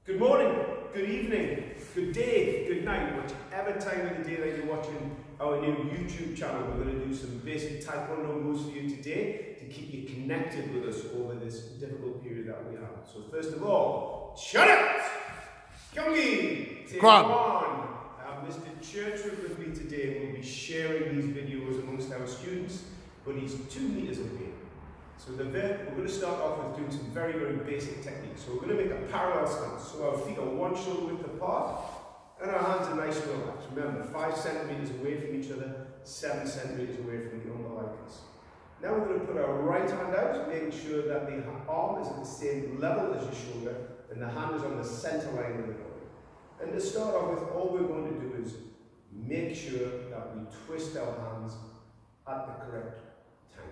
Good morning, good evening, good day, good night, whichever time of the day that you're watching our new YouTube channel. We're going to do some basic Taekwondo moves for you today to keep you connected with us over this difficult period that we have. So first of all, shut it! Kyungi! Take one! Mr. Churchwood with me today will be sharing these videos amongst our students, but he's 2 meters away. So we're going to start off with doing some very, very basic techniques. So we're going to make a parallel stance. So our feet are 1 shoulder width apart, and our hands are nice and relaxed. Remember, 5 centimeters away from each other, 7 centimeters away from the umbilicus. Now we're going to put our right hand out, making sure that the arm is at the same level as your shoulder, and the hand is on the center line of the body. And to start off with, all we're going to do is make sure that we twist our hands at the correct time.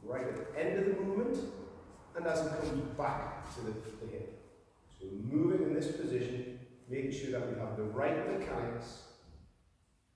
Right at the end of the movement, and as it comes back to the hip. So moving in this position, making sure that we have the right mechanics.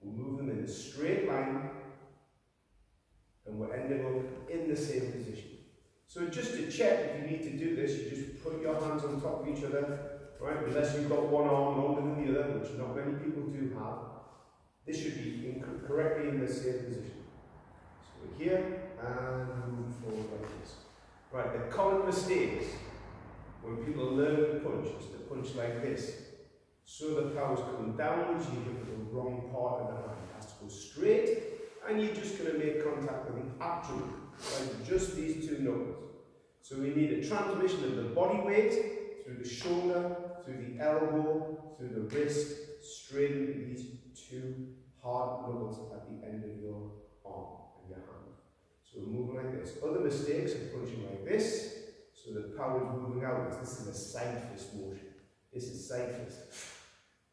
We'll move them in a straight line, and we're ending up in the same position. So just to check, if you need to do this, you just put your hands on top of each other, right? Unless you've got one arm longer than the other, which not many people do have. This should be correctly in the same position. So we're here, and move forward like this. Right, the common mistakes when people learn to punch is to punch like this. So the power's coming downwards, you hit the wrong part of the hand. It has to go straight, and you're just going to make contact with the abdomen. Right, just these 2 knuckles. So we need a transmission of the body weight through the shoulder, through the elbow, through the wrist, straight into these 2 hard knuckles at the end of your arm and your hand. So we're moving like this. Other mistakes are punching like this, so the power is moving outwards. This is a side fist motion. This is side fist.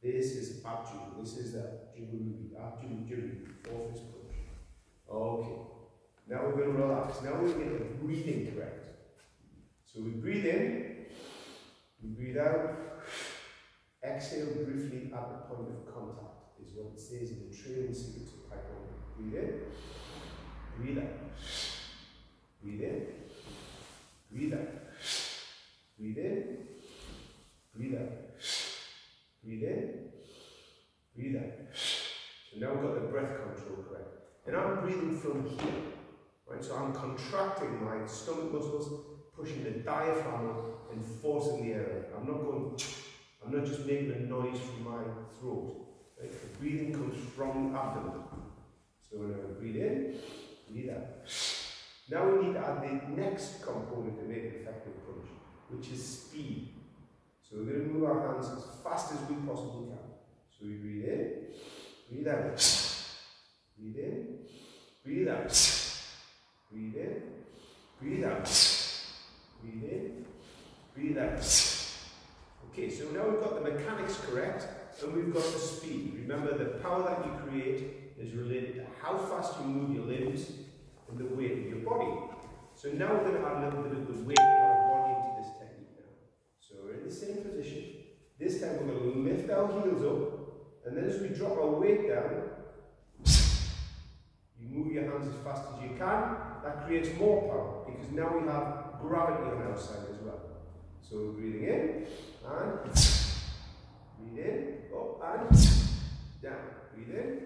This is abdomen. This is a abdomen, 4 fist punch. Okay. Now we're going to relax. Now we're going to get the breathing correct. So we breathe in, we breathe out, exhale briefly at the point of contact, is what it says in the training secrets of Taekwondo. Breathe in. Breathe out. Breathe in. Breathe out. Breathe in. Breathe out. Breathe in. Breathe out. So now we've got the breath control correct. And I'm breathing from here. Right? So I'm contracting my stomach muscles, pushing the diaphragm up and forcing the air out. I'm not just making a noise from my throat. Right? The breathing comes from the abdomen. So we're going to breathe in. Breathe out. Now we need to add the next component to make an effective punch, which is speed. So we're going to move our hands as fast as we possibly can. So we breathe in, breathe out. Breathe in, breathe out. Breathe in, breathe out. Breathe in, breathe out. Okay, so now we've got the mechanics correct, and we've got the speed. Remember, the power that you create is related to how fast you move your limbs and the weight of your body. So now we're going to add a little bit of the weight of our body into this technique now. So we're in the same position. This time we're going to lift our heels up, and then as we drop our weight down, you move your hands as fast as you can. That creates more power, because now we have gravity on our side as well. So we're breathing in, and breathe in, up and down. Breathe in.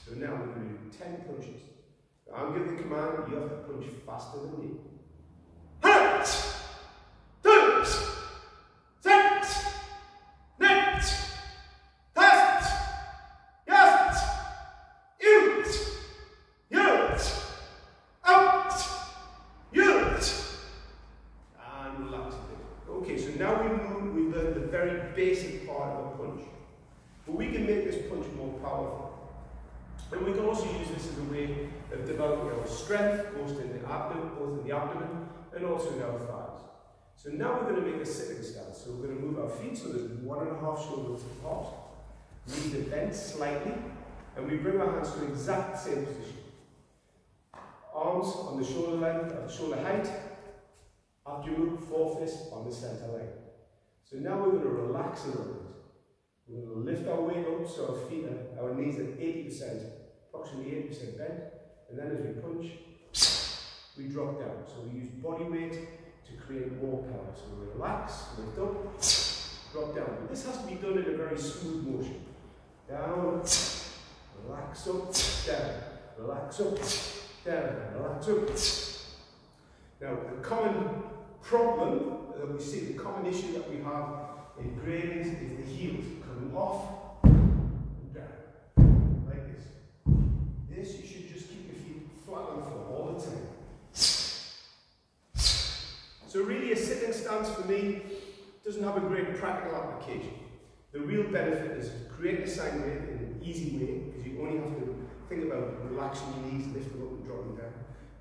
So now we're going to do 10 punches. So I'll give the command, you have to punch faster than me. And relax a bit. Okay, so now we've learned the very basic part of a punch. But we can make this punch more powerful. And we can also use this as a way of developing our strength, both in the abdomen and also in our thighs. So now we're going to make a sitting stance. So we're going to move our feet so there's 1.5 shoulders apart. Knees are bent slightly, and we bring our hands to the exact same position. Arms on the shoulder length, shoulder height. Abdomen, 4 fists on the center line. So now we're going to relax a little bit. We're going to lift our weight up so our knees are 80%, approximately 80% bent, and then as we punch, we drop down. So we use body weight to create more power. So relax, lift up, drop down. But this has to be done in a very smooth motion. Down, relax up, down, relax up, down, relax up. Now, the common problem that we see, the common issue that we have in gradings is the heels coming off and down, like this. This, you should just keep your feet flat on the floor all the time. So really a sitting stance for me doesn't have a great practical application. The real benefit is creating a sine wave in an easy way, because you only have to think about relaxing your knees, lifting up and dropping down.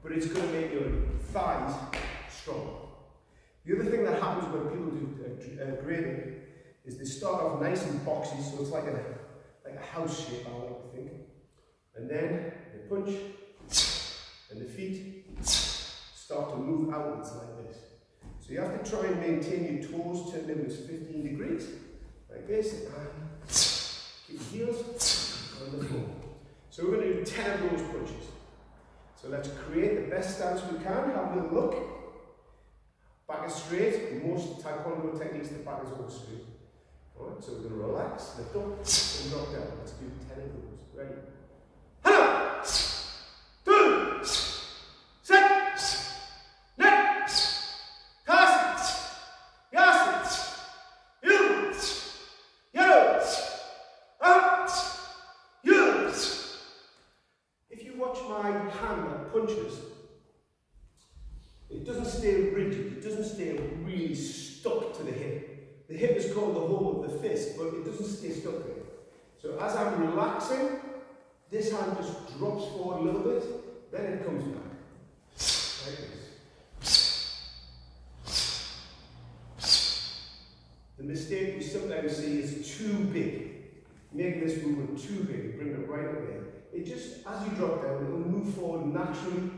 But it's going to make your thighs strong. The other thing that happens when people do grading is they start off nice and boxy, so it's like a house shape, I like to think. And then they punch, and the feet start to move outwards like this. So you have to try and maintain your toes turned inwards 15 degrees, like this, and keep your heels on the floor. So we're going to do 10 of those punches. So let's create the best stance we can. Have a little look. Back is straight. Most taekwondo techniques, the back is always straight. Alright, so we're going to relax, lift up, and drop down. Let's do 10 of those. Ready? Hana! 2! Set! Net! Cast! Yas! You! Yo! Up! You! If you watch my hand that punches, it doesn't stay rigid, it doesn't stay really stuck to the hip. The hip is called the hole of the fist, but it doesn't stay stuck there. So as I'm relaxing, this hand just drops forward a little bit, then it comes back. Like this. The mistake we sometimes see is too big. Making this movement too big, bring it right up there. It just, as you drop down, it will move forward naturally,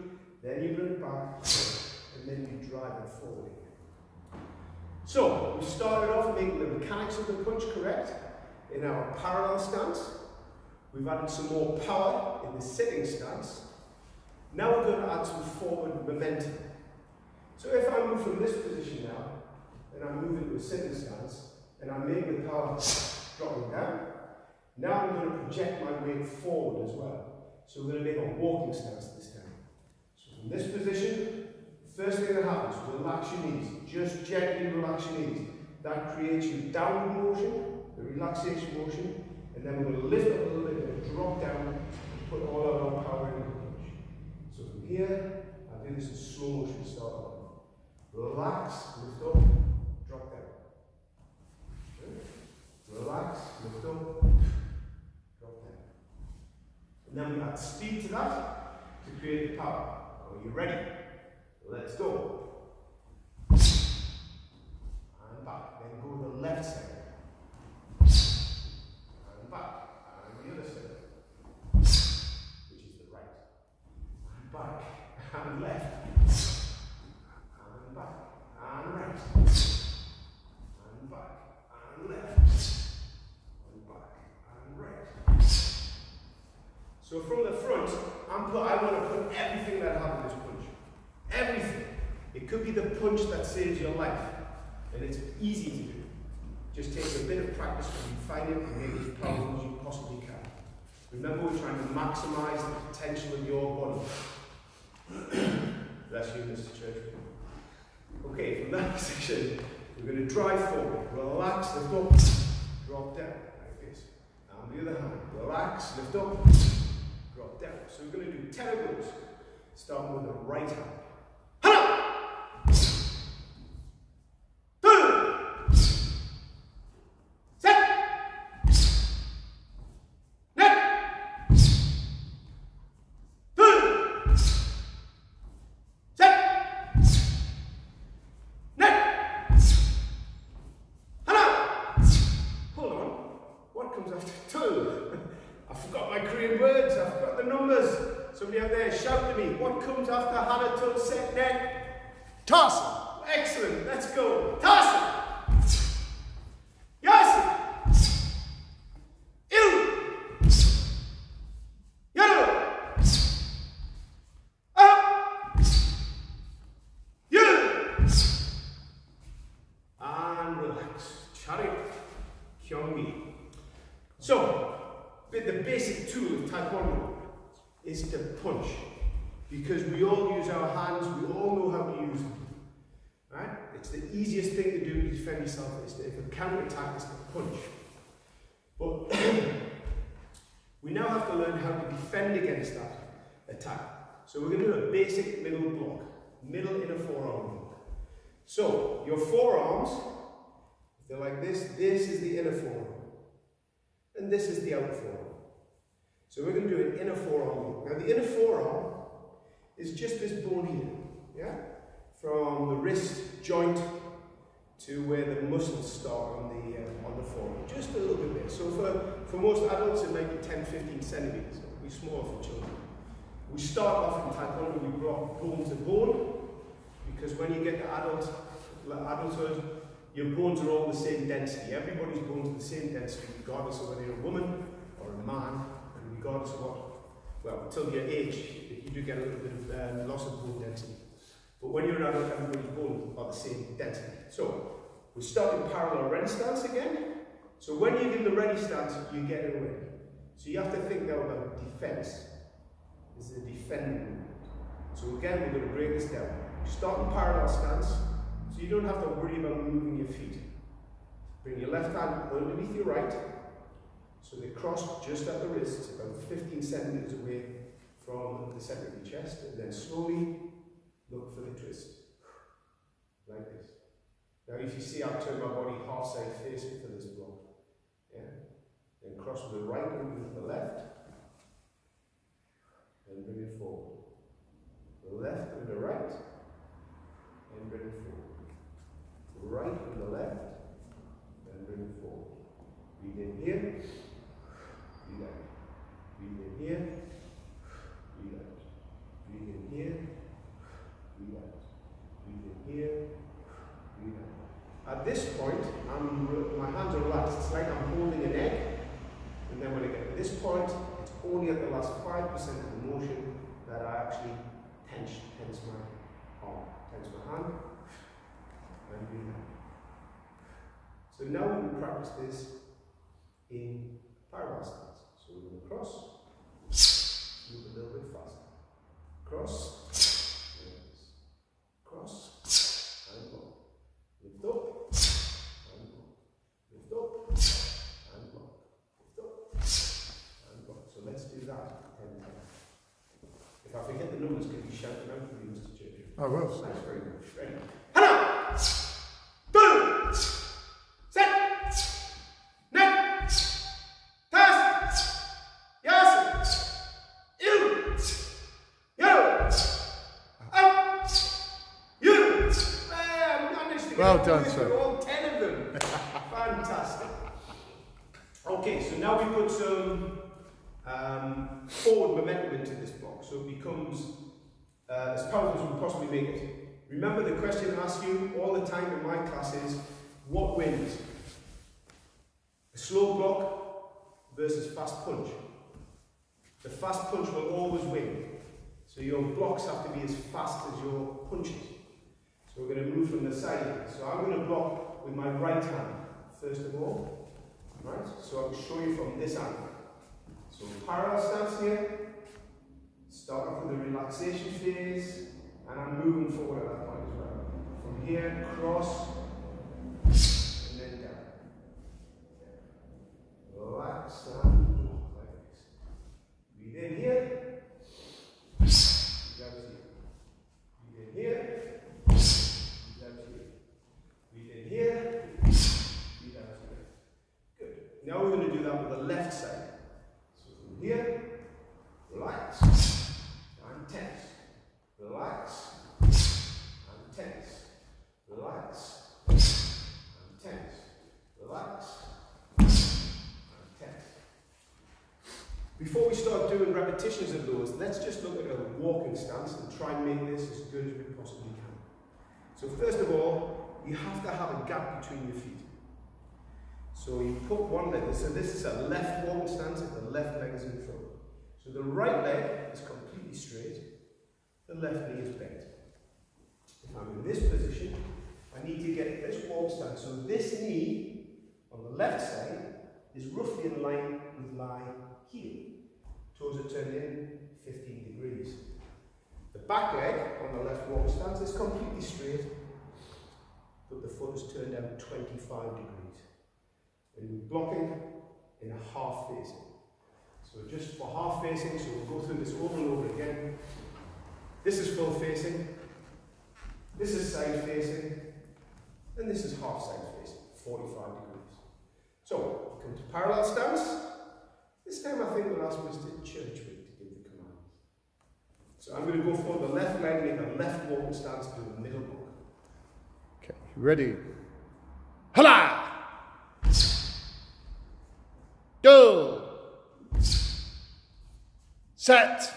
then you bring it back, and then you drive it forward. So, we started off making the mechanics of the punch correct in our parallel stance. We've added some more power in the sitting stance. Now we're going to add some forward momentum. So if I move from this position now, and I move into a sitting stance, and I make the power dropping down, now I'm going to project my weight forward as well. So we're going to make a walking stance this time. So from this position, first thing that happens, relax your knees. Just gently relax your knees. That creates your downward motion, the relaxation motion, and then we're going to lift up a little bit and drop down and put all our power in the punch. So from here, I'll do this in slow motion to start off. Relax, lift up, drop down. Okay. Relax, lift up, drop down. And then we add speed to that to create the power. Are you ready? Let's go. And back. Then go to the left side. And back. And the other side. Which is the right. And back. And left. And back. And right. And back. And left. And back. And right. So from the front, I want to put everything that I have in this punch. Everything. It could be the punch that saves your life. And it's easy to do. Just takes a bit of practice when you find it and make it as powerful as you possibly can. Remember, we're trying to maximize the potential of your body. Bless you, Mr. Church. Okay, from that position, we're going to drive forward. Relax, lift up, drop down, like this. And the other hand, relax, lift up, drop down. So we're going to do 10 of those. Starting with the right hand. Somebody out there, shout to me. What comes after Hana, Tul, Set, Net? Toss. Excellent. Let's go. Toss. Yes. Il. Yellow. Up. You. basic tool of Taekwondo is to punch. Because we all use our hands, we all know how to use them. Right? It's the easiest thing to do to defend yourself, is to, if a counter-attack is to punch. But we now have to learn how to defend against that attack. So we're going to do a basic middle block, middle inner forearm block. So your forearms, if they're like this is the inner forearm. And this is the outer forearm. So we're going to do an inner forearm block. Now the inner forearm is just this bone here, yeah? From the wrist joint to where the muscles start on the forearm, just a little bit there. So for most adults it might be 10-15 centimeters, it'll be smaller for children. We start off in Taekwondo, we block bone to bone, because when you get to adulthood, your bones are all the same density. Everybody's bones are the same density, regardless of whether you're a woman or a man, and regardless of what, well, until your age, you do get a little bit of loss of bone density. But when you're an adult, everybody's bones are the same density. So, we start in parallel ready stance again. So when you're in the ready stance, you get it ready. So you have to think now about defense. This is a defending movement. So again, we're going to break this down. You start in parallel stance, so you don't have to worry about moving your feet. Bring your left hand underneath your right, so they cross just at the wrists, about 15 centimeters away from the center of your chest, and then slowly look for the twist, like this. Now if you see, I've turned my body half side facing for this block. Yeah. Then cross with the right underneath the left, and bring it forward. The left and the right, and bring it forward. The right and the left, and bring it forward. Breathe in here, breathe out. Breathe in here, breathe out. Breathe in here, breathe out. Breathe in here, breathe out. At this point, my hands are relaxed. It's like I'm holding an egg. And then when I get to this point, it's only at the last 5% of the motion that I actually tense my arm, tense my hand, and breathe out. So now we will practice this in parallel stance. So we're going to cross, move a little bit faster. Cross, cross, and block. Lift up, and block. Lift up, and block. Lift up, and block. So let's do that 10 times. If I forget the numbers, can you shout them out for me, Mr. Churchill? I will. That's very good. Ready? Hanna! Boom! Set! Net! Tas! Yas! You! Yo! Up! You! Well done, sir. All 10 of them. Fantastic. Okay, so now we put some forward momentum into this block, so it becomes as powerful as we possibly make it. Remember, the question I ask you all the time in my class is, what wins? A slow block versus fast punch. The fast punch will always win. So your blocks have to be as fast as your punches. So we're going to move from the side. So I'm going to block with my right hand, first of all. Right? So I'll show you from this angle. So parallel stance here. Start off with the relaxation phase. And I'm moving forward at that point as well. From here, cross, and then down. Relax and block like this. Breathe in here. Breathe out here. Breathe in here. Breathe out here. Breathe in here. Breathe out here. Good. Now we're going to do that with the left side. So from here, relax and tense. Relax and tense. Relax and tense. Relax and tense. Before we start doing repetitions of those, let's just look at a walking stance and try and make this as good as we possibly can. So first of all, you have to have a gap between your feet. So you put one leg, so this is a left walking stance if the left leg is in front. So the right leg is completely straight. The left knee is bent. If I'm in this position, I need to get this walk stance. So this knee on the left side is roughly in line with my heel. toes are turned in 15 degrees. The back leg on the left walking stance is completely straight, but the foot is turned out 25 degrees. And we're blocking in a half facing. So just for half facing, so we'll go through this over and over again. This is full facing, this is side facing, and this is half side facing, 45 degrees. So, we come to parallel stance. This time I think we'll ask Mr. Churchwick to give the commands. So I'm going to go for the left leg in the left walking stance to the middle block. Okay, ready? Hala! Go! Set!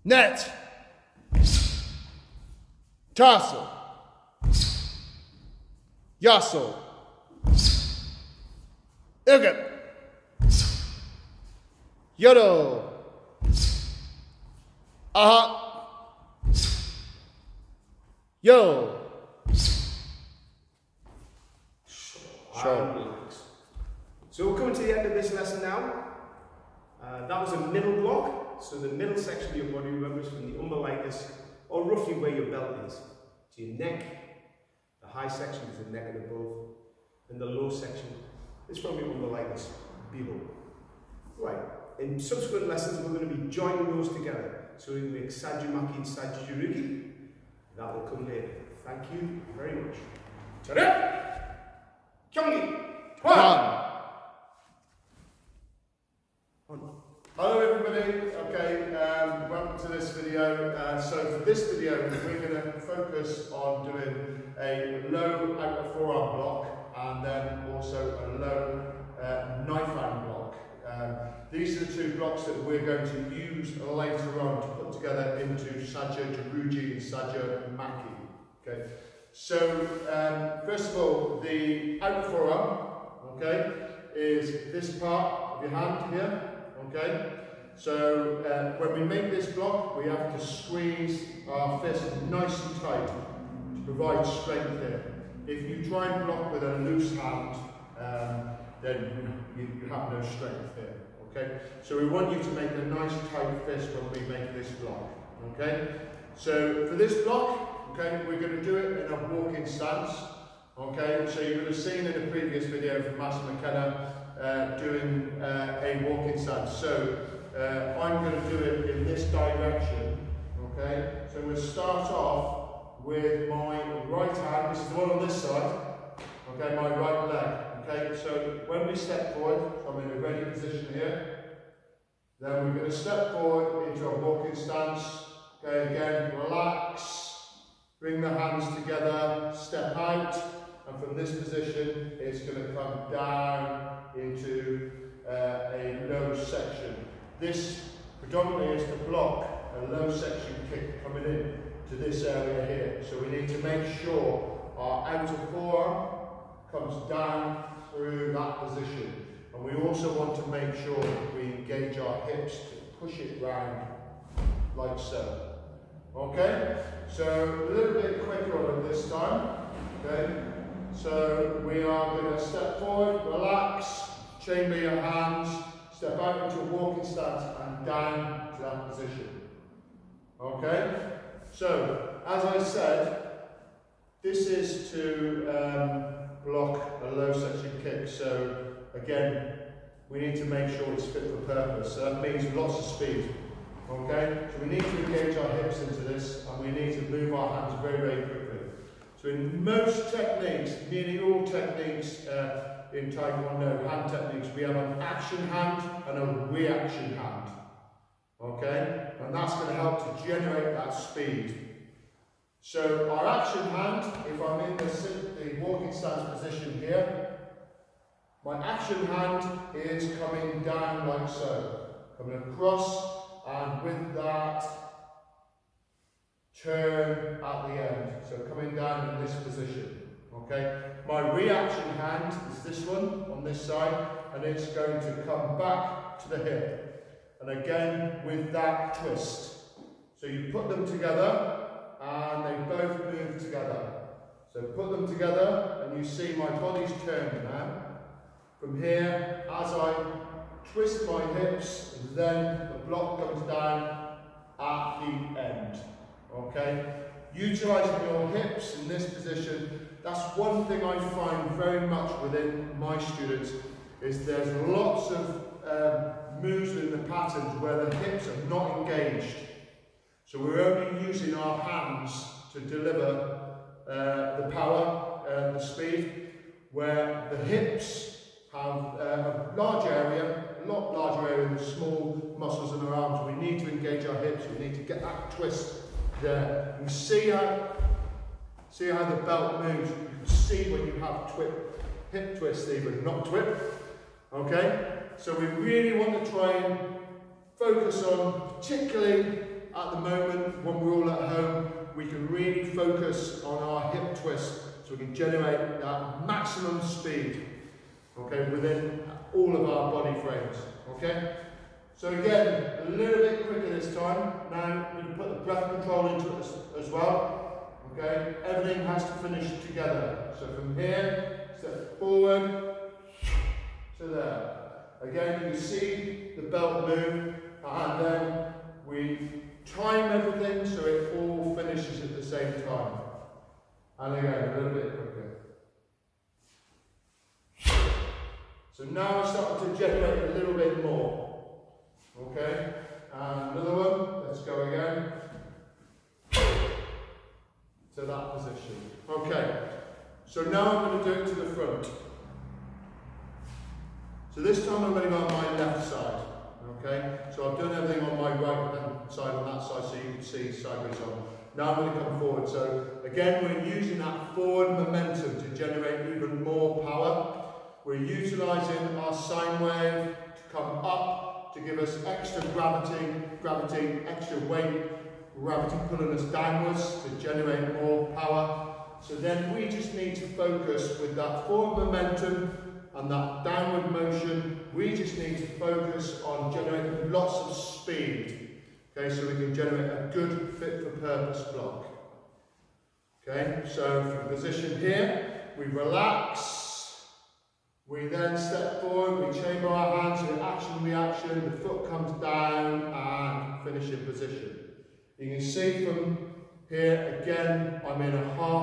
Net! Tassel! Yassel! Ilgip! Yodel! Aha! Yo! Sure. So we're coming to the end of this lesson now. That was a middle block. So the middle section of your body, remember, is from the umbilicus, or roughly where your belt is, to your neck. The high section is the neck and above, and the low section is from your umbilicus below. Right. In subsequent lessons, we're going to be joining those together. So we make Sagyamukhi and Sagyarughi. That will come later. Thank you very much. Ta-da! Kyungi! One! Hello everybody, okay, welcome to this video. So for this video we're going to focus on doing a low outer forearm block and then also a low knife hand block. These are the two blocks that we're going to use later on to put together into Sagyarughi and Sagyamukhi. Okay, so first of all, the outer forearm, okay, is this part of your hand here. Okay, so when we make this block, we have to squeeze our fist nice and tight to provide strength here. If you try and block with a loose hand, then you have no strength here. Okay, so we want you to make a nice tight fist when we make this block. Okay, so for this block, okay, we're going to do it in a walking stance. Okay, so you would have seen in a previous video from Master McKenna doing a walking stance. So I'm going to do it in this direction. Okay, so we'll start off with my right hand. This is the one on this side. Okay, my right leg. Okay, so when we step forward, so I'm in a ready position here. Then we're going to step forward into a walking stance. Okay, again, relax, bring the hands together, step out, and from this position, it's going to come down into a low section. This predominantly is to block a low section kick coming in to this area here. So we need to make sure our outer forearm comes down through that position. And we also want to make sure that we engage our hips to push it round like so. Okay? So a little bit quicker on it this time. Okay? So we are going to step forward, relax, chamber your hands, step out into a walking stance and down to that position. Okay? So, as I said, this is to block a low section kick. So, again, we need to make sure it's fit for purpose. So that means lots of speed. Okay? So we need to engage our hips into this and we need to move our hands very, very quickly. So in most techniques, nearly all techniques in Taekwondo, hand techniques, we have an action hand and a reaction hand. Okay? And that's going to help to generate that speed. So our action hand, if I'm in the walking stance position here, my action hand is coming down like so. Coming across, and with that, turn at the end. So coming down in this position. Okay? My reaction hand is this one on this side, and it's going to come back to the hip. And again, with that twist. So you put them together, and they both move together. So put them together, and you see my body's turned now. From here, as I twist my hips, and then the block comes down at the end. Okay? Utilising your hips in this position, that's one thing I find very much within my students, is there's lots of moves in the patterns where the hips are not engaged. So we're only using our hands to deliver the power and the speed, where the hips have a large area, a lot larger area than small muscles in our arms. We need to engage our hips, we need to get that twist there. You see how the belt moves. You can see when you have hip twist even, not twip. Okay? So we really want to try and focus on, particularly at the moment when we're all at home, we can really focus on our hip twist so we can generate that maximum speed, okay, within all of our body frames, okay? So again, a little bit quicker this time. Now we can put the breath control into it as well, okay? Everything has to finish together. So from here, step forward to there. Again, you can see the belt move, and then we time everything so it all finishes at the same time. And again, a little bit quicker. So now we're starting to generate a little bit more. Okay? And another one. Let's go again. To that position. Okay. So now I'm going to do it to the front. So this time I'm going to go on my left side. Okay, so I've done everything on my right hand side on that side so you can see sideways on. Now I'm going to come forward. So again, we're using that forward momentum to generate even more power. We're utilising our sine wave to come up to give us extra gravity, extra weight, gravity pulling us downwards to generate more power. So then we just need to focus with that forward momentum and that downward motion. We just need to focus on generating lots of speed, okay, so we can generate a good fit for purpose block. Okay, so from position here, we relax, we then step forward, we chamber our hands in action reaction, the foot comes down and finish in position. You can see from here again, I'm in a half